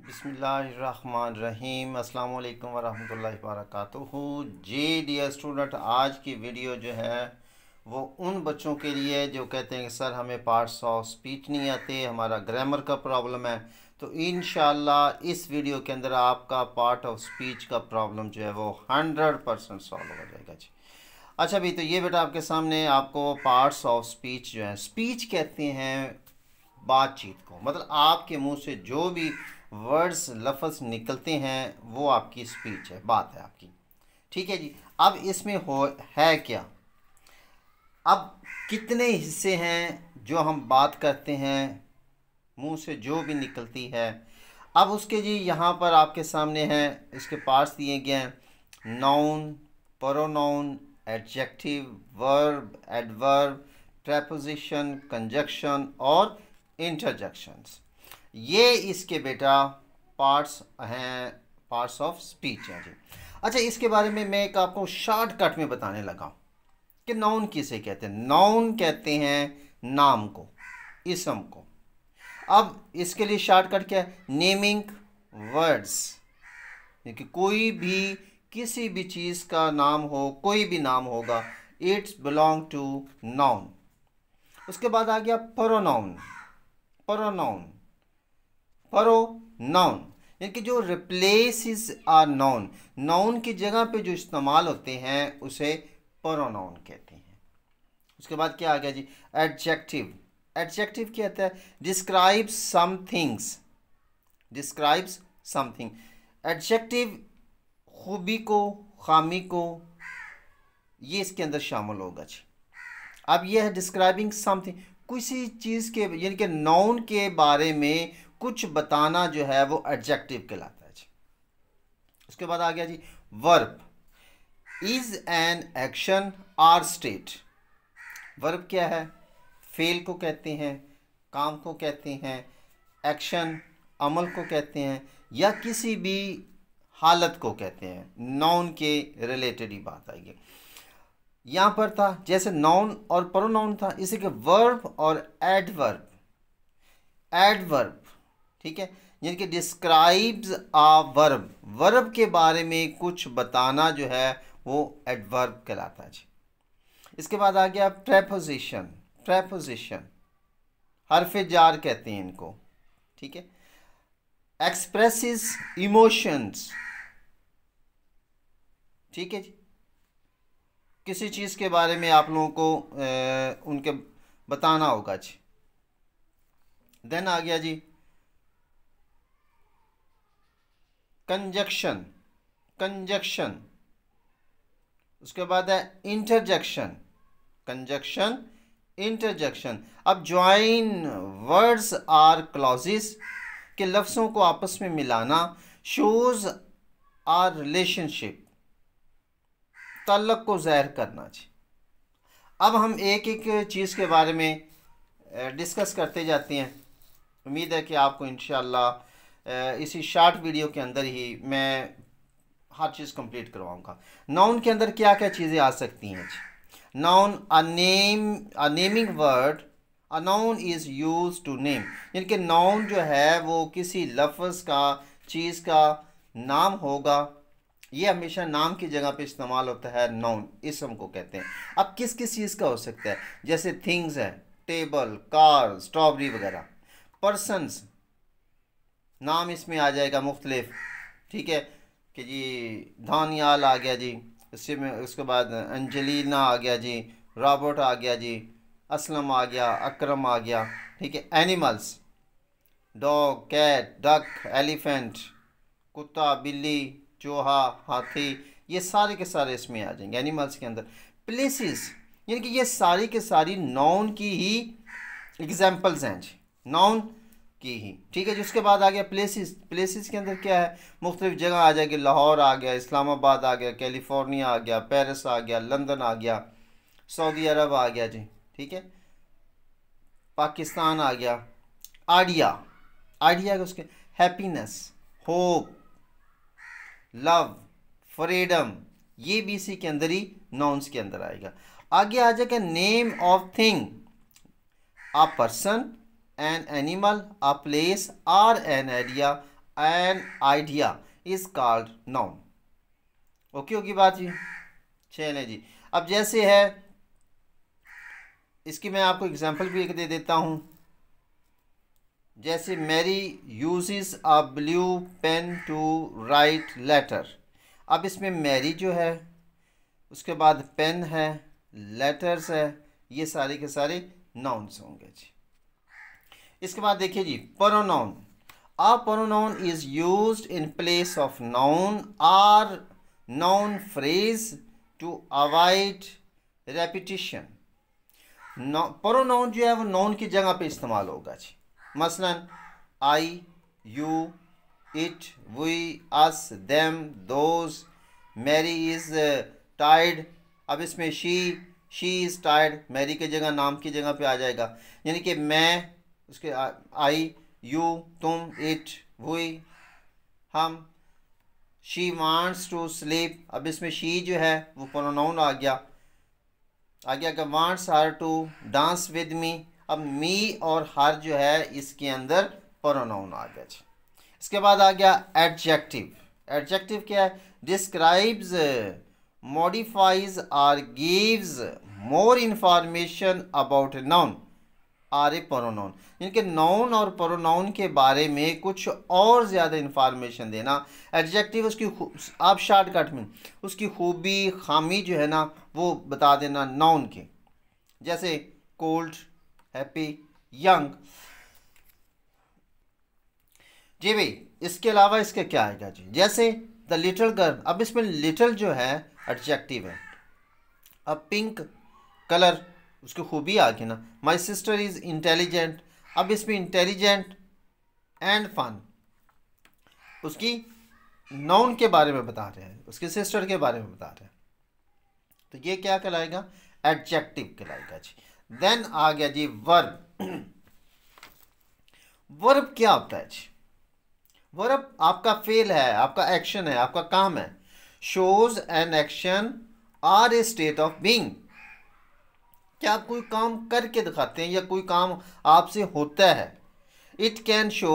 बिस्मिल्लाहिर्रहमानिर्रहीम अस्सलाम वालेकुम वरहमतुल्लाहि वबरकातुहू। जी डियर स्टूडेंट, आज की वीडियो जो है वो उन बच्चों के लिए जो कहते हैं कि सर हमें पार्ट्स ऑफ स्पीच नहीं आते, हमारा ग्रामर का प्रॉब्लम है। तो इंशाल्लाह इस वीडियो के अंदर आपका पार्ट ऑफ स्पीच का प्रॉब्लम जो है वो 100% सॉल्व हो जाएगा जी। अच्छा भी, तो ये बेटा आपके सामने आपको पार्ट्स ऑफ स्पीच जो है, स्पीच कहते हैं बातचीत को, मतलब आपके मुंह से जो भी वर्ड्स लफ्ज़ निकलते हैं वो आपकी स्पीच है, बात है आपकी। ठीक है जी। अब इसमें हो है क्या, अब कितने हिस्से हैं जो हम बात करते हैं, मुंह से जो भी निकलती है। अब उसके जी यहाँ पर आपके सामने हैं, इसके पार्ट्स दिए गए हैं। Noun, pronoun, adjective, verb, adverb, preposition, conjunction और इंटरजेक्शंस। ये इसके बेटा पार्ट्स हैं, पार्ट्स ऑफ स्पीच हैं जी। अच्छा, इसके बारे में मैं एक आपको शॉर्टकट में बताने लगा हूँ कि नाउन किसे कहते हैं। नाउन कहते हैं नाम को, इसम को। अब इसके लिए शॉर्टकट क्या है? नेमिंग वर्ड्स, कि कोई भी किसी भी चीज़ का नाम हो, कोई भी नाम होगा, इट्स बिलोंग टू नाउन। उसके बाद आ गया प्रोनाउन। प्रोनाउन, प्रोनाउन यानी कि जो रिप्लेसेस आ नाउन, नाउन की जगह पे जो इस्तेमाल होते हैं उसे प्रोनाउन कहते हैं। उसके बाद क्या आ गया जी? एडजेक्टिव। एडजेक्टिव क्या होता है? Describes some things, describes something. Adjective खूबी को, खामी को, ये इसके अंदर शामिल होगा जी। अब यह है डिस्क्राइबिंग समथिंग, किसी चीज़ के यानी कि नाउन के बारे में कुछ बताना जो है वो एडजेक्टिव कहलाता है जी। उसके बाद आ गया जी verb. Is an action or state. Verb क्या है? फेल को कहते हैं, काम को कहते हैं, एक्शन अमल को कहते हैं, या किसी भी हालत को कहते हैं। नाउन के रिलेटेड ही बात आएगी। यहाँ पर था जैसे नाउन और प्रोनाउन था, इसी के वर्ब और एडवर्ब। एडवर्ब, ठीक है, यानी कि डिस्क्राइब्स आ वर्ब, वर्ब के बारे में कुछ बताना जो है वो एडवर्ब कहलाता है जी। इसके बाद आ गया प्रेपोजिशन। प्रेपोजिशन हरफ जार कहते हैं इनको, ठीक है। एक्सप्रेसिस इमोशंस, ठीक है जी। किसी चीज़ के बारे में आप लोगों को उनके बताना होगा जी। देन आ गया जी कंजक्शन। कंजक्शन, उसके बाद है इंटरजेक्शन। Conjunction, interjection. अब ज्वाइन वर्ड्स आर क्लॉजेस, के लफ्ज़ों को आपस में मिलाना, शोज आर रिलेशनशिप, ताल्लुक़ को ज़ाहिर करना जी। अब हम एक एक चीज़ के बारे में डिस्कस करते जाते हैं। उम्मीद है कि आपको इंशाल्लाह इसी शॉर्ट वीडियो के अंदर ही मैं हर चीज़ कंप्लीट करवाऊंगा। नाउन के अंदर क्या क्या चीज़ें आ सकती हैं जी? Noun, a name, a naming word. A noun is use to name, यानी कि नाउन जो है वो किसी लफ्ज़ का, चीज़ का नाम होगा। ये हमेशा नाम की जगह पे इस्तेमाल होता है। नाउन इसम को कहते हैं। अब किस किस चीज़ का हो सकता है? जैसे थिंग्स है, टेबल, कार, स्ट्रॉबेरी वगैरह। पर्सन्स, नाम इसमें आ जाएगा मुख्तलिफ, ठीक है, कि जी धानियाल आ गया जी, इससे में उसके बाद अंजलिना आ गया जी, रॉबर्ट आ गया जी, असलम आ गया, अकरम आ गया, ठीक है। Animals, dog, cat, duck, elephant, कुत्ता, बिल्ली, चूहा, हाथी, ये सारे के सारे इसमें आ जाएंगे एनिमल्स के अंदर। प्लेसेस, यानी कि ये सारी के सारी नाउन की ही एग्जाम्पल्स हैं जी, नाउन की ही, ठीक है। जिसके बाद आ गया प्लेसेस। प्लेसेस के अंदर क्या है? मुख्तलिफ जगह आ जाएगी। लाहौर आ गया, इस्लामाबाद आ गया, कैलिफोर्निया आ गया, पेरिस आ गया, लंदन आ गया, सऊदी अरब आ गया जी, ठीक है, पाकिस्तान आ गया। आइडिया, आइडिया उसके हैप्पीनेस, होप, लव, फ्रीडम, ये भी इसी के अंदर ही नाउन्स के अंदर आएगा। आगे आ जाएगा name of thing, a person, an animal, a place or an area, an idea is called noun. Okay होगी बात जी। चलें जी, अब जैसे है इसकी मैं आपको एग्जांपल भी एक दे देता हूँ। जैसे Mary uses a blue pen to write letter. अब इसमें मैरी जो है, उसके बाद पेन है, लेटर्स है, ये सारे के सारे नाउन्स होंगे जी। इसके बाद देखिए जी pronoun. A pronoun is used in place of noun or noun phrase to avoid repetition. Pronoun जो है वो नाउन की जगह पे इस्तेमाल होगा जी। मसलन I, you, it, we, us, them, those, Mary is tired. अब इसमें शी इज़ टायर्ड, मैरी की जगह नाम की जगह पे आ जाएगा। यानी कि मैं, उसके आई, यू, तुम, इट, वी, हम। She wants to sleep. अब इसमें शी जो है वो प्रोनाउन आ गया कि wants her to dance with me. अब मी और हर जो है इसके अंदर प्रोनाउन आ गया जी। इसके बाद आ गया एडजेक्टिव। एडजेक्टिव क्या है? डिस्क्राइब्स, मॉडिफाइज और gives more information about a noun or a pronoun. यानी कि नाउन और प्रोनाउन के बारे में कुछ और ज़्यादा इंफॉर्मेशन देना। एडजेक्टिव उसकी आप शॉर्टकट में उसकी खूबी खामी जो है ना वो बता देना नाउन के। जैसे कोल्ड, हैप्पी, यंग जी भाई। इसके अलावा इसके क्या आएगा जी? जैसे द लिटिल गर्ल। अब इसमें लिटिल जो है एडजेक्टिव है। अब पिंक कलर, उसकी खूबी आ गई ना। My sister is intelligent. अब इसमें इंटेलिजेंट एंड फन, उसकी नाउन के बारे में बता रहे हैं, उसकी सिस्टर के बारे में बता रहे हैं, तो ये क्या कहलाएगा? एडजेक्टिव कहलाएगा जी। देन आ गया जी वर्ब। वर्ब क्या होता है जी? वर्ब आपका फेल है, आपका एक्शन है, आपका काम है। Shows an action or a state of being. क्या आप कोई काम करके दिखाते हैं या कोई काम आपसे होता है। It can show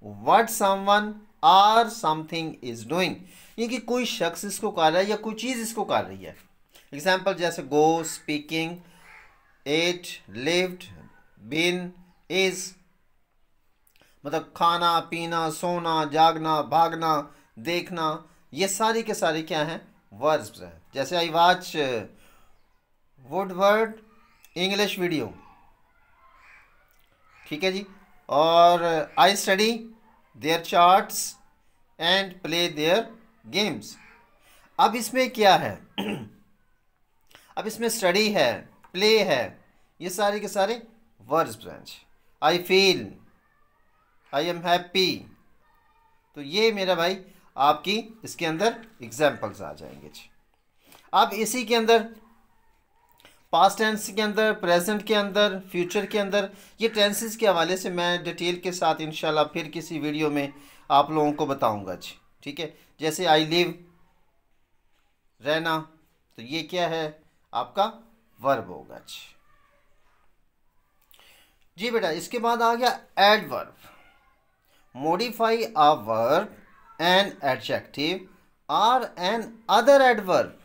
what someone or something is doing. ये कि कोई शख्स इसको कर रहा है या कोई चीज़ इसको कर रही है। एग्जाम्पल जैसे go, speaking, ate, lived, been, is. मतलब खाना, पीना, सोना, जागना, भागना, देखना, ये सारी के सारे क्या हैं? वर्ब्स हैं। जैसे I watch Woodward English video, ठीक है जी। और I study their charts and play their games. अब इसमें क्या है? अब इसमें स्टडी है, प्ले है, ये सारे के सारे वर्ब्स हैं। I feel, I am happy. तो ये मेरा भाई आपकी इसके अंदर एग्जाम्पल्स आ जाएंगे जी। अब इसी के अंदर पास्ट टेंस के अंदर, प्रेजेंट के अंदर, फ्यूचर के अंदर, ये टेंसेस के हवाले से मैं डिटेल के साथ इंशाल्लाह फिर किसी वीडियो में आप लोगों को बताऊंगा जी, ठीक है। जैसे आई लिव, रहना, तो ये क्या है? आपका वर्ब होगा जी बेटा। इसके बाद आ गया adverb. Modify a verb, an adjective और an other adverb.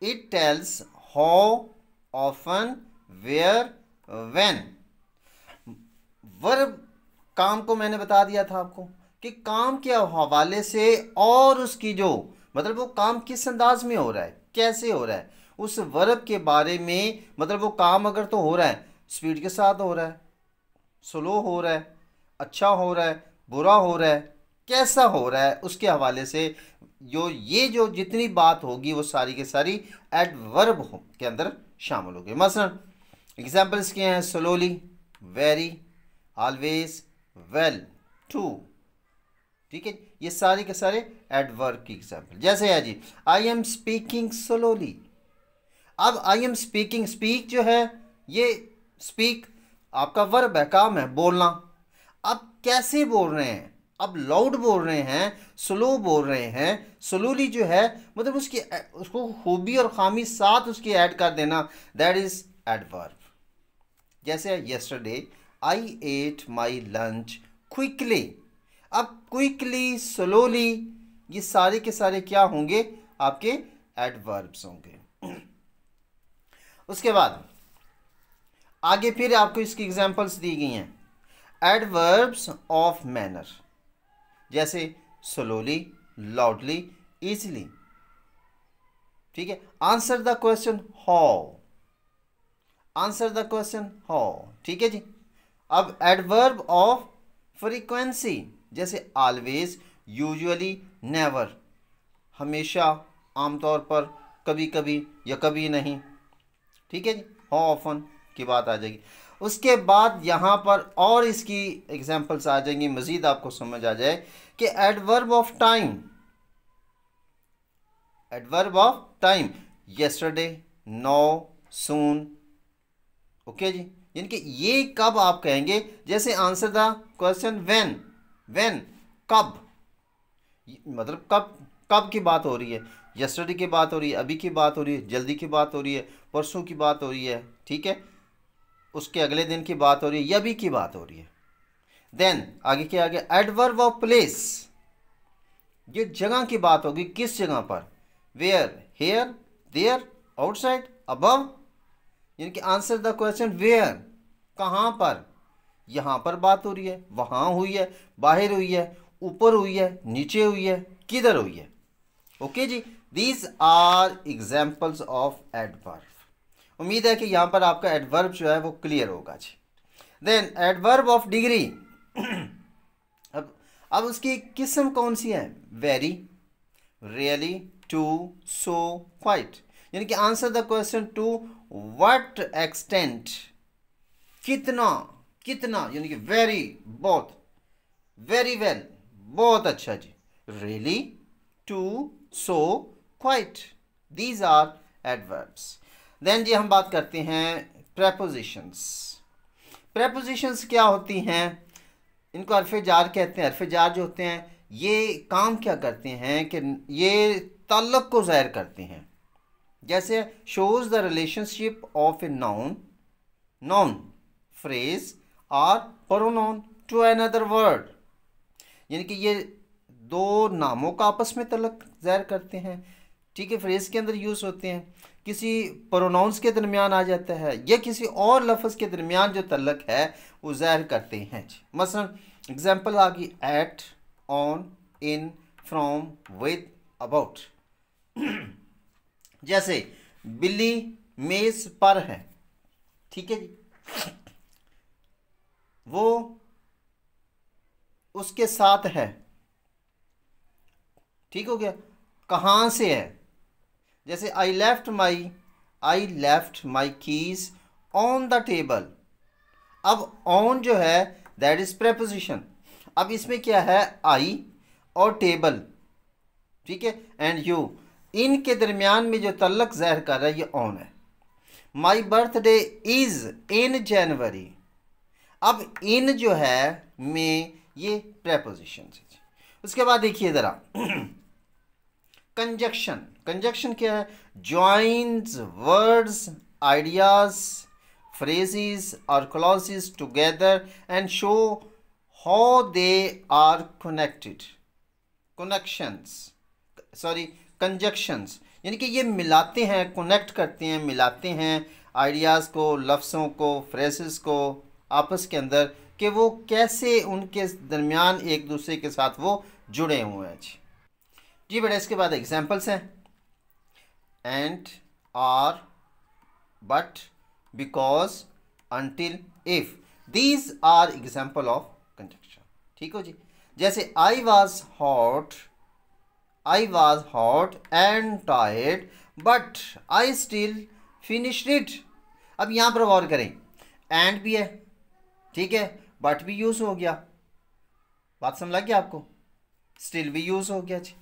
It tells how, often, where, when. Verb काम को मैंने बता दिया था आपको कि काम के हवाले से और उसकी जो मतलब वो काम किस अंदाज में हो रहा है, कैसे हो रहा है, उस वर्ब के बारे में। मतलब वो काम अगर तो हो रहा है स्पीड के साथ हो रहा है, स्लो हो रहा है, अच्छा हो रहा है, बुरा हो रहा है, कैसा हो रहा है, उसके हवाले से जो जितनी बात होगी वो सारी की सारी एडवर्ब के अंदर शामिल होगी। मसलन एग्जाम्पल्स क्या हैं? Slowly, very, always, well, too, ठीक है। ये सारे के सारे एडवर्ब की एग्जाम्पल। जैसे है जी आई एम स्पीकिंग स्लोली। अब आई एम स्पीकिंग, स्पीक जो है ये स्पीक आपका वर्ब है, काम है बोलना। अब कैसे बोल रहे हैं? अब लाउड बोल रहे हैं, स्लो बोल रहे हैं, स्लोली जो है मतलब उसको खूबी और खामी साथ उसकी ऐड कर देना, दैट इज एडवर्ब। जैसे yesterday I at my lunch quickly. अब क्विकली, स्लोली, ये सारे के सारे क्या होंगे? आपके एडवर्ब्स होंगे। उसके बाद आगे फिर आपको इसकी एग्जांपल्स दी गई हैं। एडवर्ब्स ऑफ मैनर, जैसे स्लोली, लाउडली, इजीली। ठीक है। Answer the question how, answer the question how. ठीक है जी। अब एडवर्ब ऑफ फ्रीक्वेंसी, जैसे ऑलवेज, यूजुअली, नेवर, हमेशा, आमतौर पर, कभी कभी या कभी नहीं। ठीक है जी। हाउ ऑफन की बात आ जाएगी। उसके बाद यहाँ पर और इसकी एग्जांपल्स आ जाएंगी, मज़ीद आपको समझ आ जाए कि adverb of time, adverb of time, yesterday, now, soon. Okay जी। यानी कि ये कब आप कहेंगे? जैसे answer the question when, when, कब, मतलब कब, कब की बात हो रही है? येस्टरडे की बात हो रही है, अभी की बात हो रही है, जल्दी की बात हो रही है, परसों की बात हो रही है, ठीक है, उसके अगले दिन की बात हो रही है, या अभी की बात हो रही है। देन आगे क्या आ गया? एडवर्ब ऑफ प्लेस, ये जगह की बात होगी, किस जगह पर? Where, here, there, outside, above. यानी कि आंसर द क्वेश्चन वेयर, कहाँ पर? यहाँ पर बात हो रही है, वहाँ हुई है, बाहर हुई है, ऊपर हुई है, नीचे हुई है, किधर हुई है? ओके जी। These are examples of adverb. उम्मीद है कि यहाँ पर आपका एडवर्ब जो है वो क्लियर होगा जी। Then adverb of degree. अब उसकी किस्म कौन सी है? Very, really, too, so, quite. यानी कि answer the question to what extent, कितना, कितना, यानी कि वेरी, बहुत, वेरी वेल, बहुत अच्छा जी, really, too, so, quite. These are adverbs. Then जी हम बात करते हैं प्रेपोजिशंस। प्रेपोजिशंस क्या होती हैं? इनको हरफ़े जार कहते हैं। हरफ़े जार जो होते हैं ये काम क्या करते हैं कि ये ताल्लुक़ को ज़ाहिर करते हैं। जैसे shows the relationship of a noun, noun, phrase और प्रोनाउन टू अनदर वर्ड। यानी कि ये दो नामों का आपस में ताल्लुक़ ज़ाहिर करते हैं। ठीक है, फ्रेज के अंदर यूज़ होते हैं, किसी प्रोनाउंस के दरमियान आ जाता है, या किसी और लफ्ज़ के दरमियान जो ताल्लुक़ है वो ज़ाहिर करते हैं। मसलन एग्जाम्पल आ गई at, on, in, from, with, about. जैसे बिल्ली मेज पर है, ठीक है जी, वो उसके साथ है। ठीक हो गया। कहाँ से है? जैसे I left my keys on the table. अब ऑन जो है दैट इज प्रेपोजिशन। अब इसमें क्या है? आई और टेबल, ठीक है, एंड यू, इनके दरमियान में जो तल्लक ज़ाहिर कर रहा है ये ऑन है। माई बर्थडे इज इन जनवरी। अब इन जो है में ये प्रेपोजिशन है। उसके बाद देखिए ज़रा कंजक्शन। कंजक्शन क्या है? Joins words, ideas, phrases or clauses together and show how they are connected. Conjunctions यानी कि ये मिलाते हैं, कनेक्ट करते हैं, मिलाते हैं आइडियाज़ को, लफ्ज़ों को, फ्रेजेस को आपस के अंदर, कि वो कैसे उनके दरमियान एक दूसरे के साथ वो जुड़े हुए हैं जी बेटा। इसके बाद एग्जांपल्स हैं and, or, but, because, until, if. These are example of conjunction. ठीक हो जी। जैसे I was hot and tired but I still finished it. अब यहाँ पर गौर करें, and भी है, ठीक है, but भी यूज़ हो गया, बात समझ लग गया आपको, still भी यूज़ हो गया जी।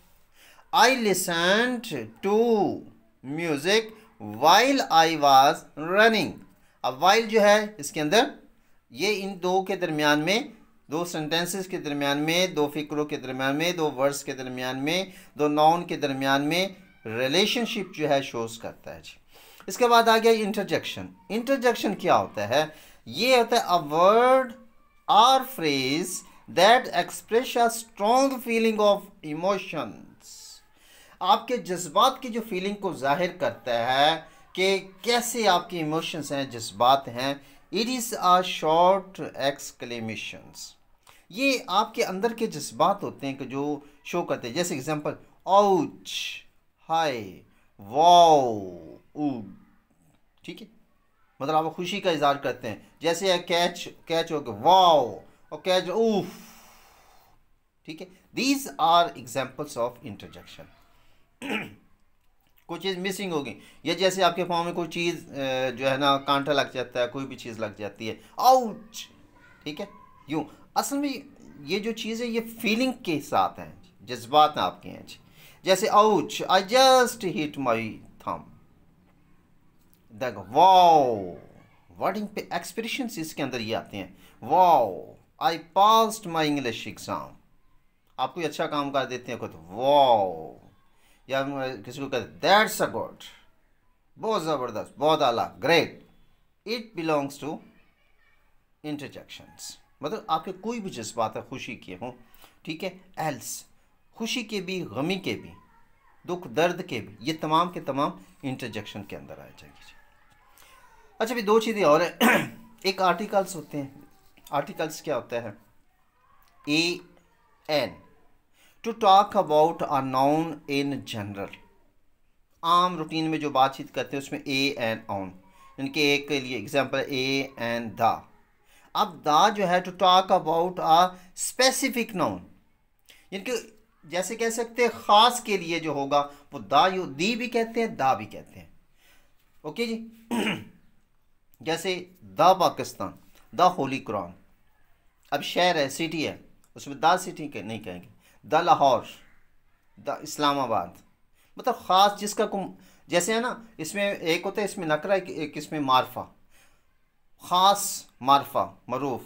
I listened to music while I was running. अब वाइल जो है इसके अंदर ये इन दो के दरमियान में, दो सेंटेंसेस के दरमियान में, दो फिक्रों के दरमियान में, दो वर्ड्स के दरमियान में, दो नाउन के दरमियान में रिलेशनशिप जो है शोज करता है जी। इसके बाद आ गया इंटरजेक्शन। इंटरजेक्शन क्या होता है? ये होता है अ वर्ड और phrase that express a strong feeling of emotions. आपके जज्बात की जो फीलिंग को जाहिर करता है कि कैसे आपके इमोशंस हैं, जज्बात हैं। It is a short exclamations. ये आपके अंदर के जज्बात होते हैं कि जो शो करते हैं। जैसे एग्जांपल, आउच, हाय, वाओ, ठीक है, मतलब आप खुशी का इजहार करते हैं। जैसे कैच, कैच हो गया वाओ, और कैच उफ, ठीक है। These are examples of interjection. कोई चीज़ मिसिंग होगी, या जैसे आपके पाँव में कोई चीज़ जो है ना कांटा लग जाता है, कोई भी चीज़ लग जाती है, आउच, ठीक है, यूँ। असल में ये जो चीज़ है ये फीलिंग के साथ है, जज्बात आपके हैं। जैसे आउच, आई जस्ट हिट माई थम, देखो वाओ, वर्डिंग पे एक्सप्रेशंस इसके अंदर ये आते हैं। Wow, I passed my English exam. आप कोई अच्छा काम कर देते हैं, तो वाओ, या किसी को कहते दैट्स अ गुड, बहुत ज़बरदस्त, बहुत आला, great. It belongs to interjections. मतलब आपके कोई भी जज्बात है, खुशी के हों, ठीक है, एल्स, खुशी के भी, गमी के भी, दुख दर्द के भी, ये तमाम के तमाम इंटरजेक्शन के अंदर आ जाएगी। अच्छा भी दो चीज़ें और हैं। एक आर्टिकल्स होते हैं। आर्टिकल्स क्या होता है? A an, to talk about a noun in general. आम रूटीन में जो बातचीत करते हैं उसमें ए एन ऑन, इनके एक के लिए एग्जांपल ए एन द। अब द जो है to talk about a specific noun, इनके जैसे कह सकते हैं ख़ास के लिए जो होगा वो दी भी कहते हैं, दा भी कहते हैं। ओके जी। जैसे द पाकिस्तान, द होली कुरान। अब शहर है, सिटी है, उसमें द सिटी के नहीं कहेंगे, द लाहौर, द इस्लामाबाद। मतलब ख़ास जिसका जैसे है ना, इसमें एक होता है इसमें नकरा, एक इसमें मारफा, ख़ास मारफा मरूफ।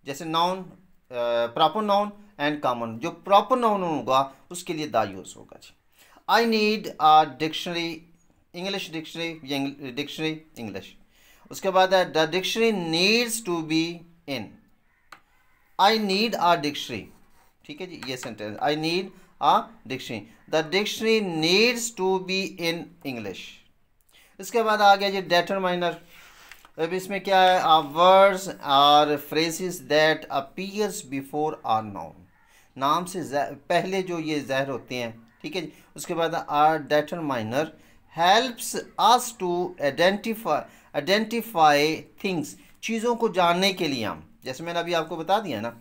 जैसे noun, proper noun and common. जो प्रॉपर नाउन होगा उसके लिए दा यूज़ होगा जी। I need a dictionary, English dictionary, dictionary English. उसके बाद है the dictionary needs to be in. I need a dictionary, ठीक है जी, ये sentence, I need a dictionary, the dictionary needs to be in English. इसके बाद आ गया जी डेटरमाइनर। अब इसमें क्या है? Words or phrases that appears before or noun. नाम से पहले जो ये ज़ाहिर होते हैं, ठीक है जी। उसके बाद are determiner helps us to identify things, चीज़ों को जानने के लिए हम, जैसे मैंने अभी आपको बता दिया ना,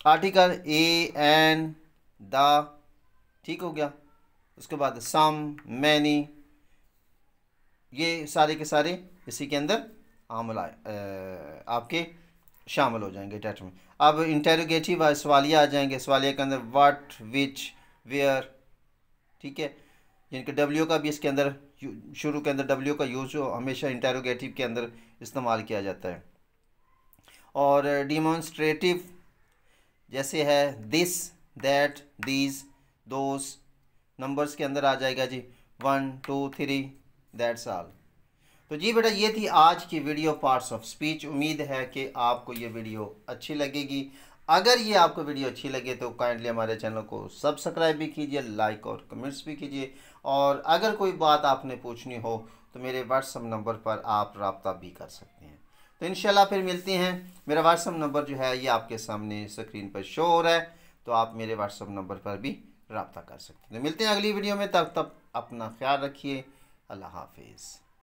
आर्टिकल ए एन द, ठीक हो गया। उसके बाद सम, मैनी, ये सारे के सारे इसी के अंदर आपके शामिल हो जाएंगे डेटा में। अब इंटेरोगेटिव सवालिया आ जाएंगे। सवालिया के अंदर व्हाट, विच, वेयर, ठीक है, जिनके डब्ल्यू का भी इसके अंदर शुरू के अंदर डब्ल्यू का यूज़ हमेशा इंटेरोगेटिव के अंदर इस्तेमाल किया जाता है। और डिमॉन्स्ट्रेटिव जैसे है this, that, these, those. Numbers के अंदर आ जाएगा जी 1 2 3, दैट्स ऑल। तो जी बेटा ये थी आज की वीडियो पार्ट्स ऑफ स्पीच। उम्मीद है कि आपको ये वीडियो अच्छी लगेगी। अगर ये आपको वीडियो अच्छी लगे तो काइंडली हमारे चैनल को सब्सक्राइब भी कीजिए, लाइक और कमेंट्स भी कीजिए। और अगर कोई बात आपने पूछनी हो तो मेरे व्हाट्सएप नंबर पर आप रब्ता भी कर सकते हैं। तो इंशाल्लाह फिर मिलते हैं। मेरा व्हाट्सएप नंबर जो है ये आपके सामने स्क्रीन पर शो हो रहा है, तो आप मेरे व्हाट्सएप नंबर पर भी रब्ता कर सकते हैं। तो मिलते हैं अगली वीडियो में, तब तक अपना ख्याल रखिए। अल्लाह हाफिज़।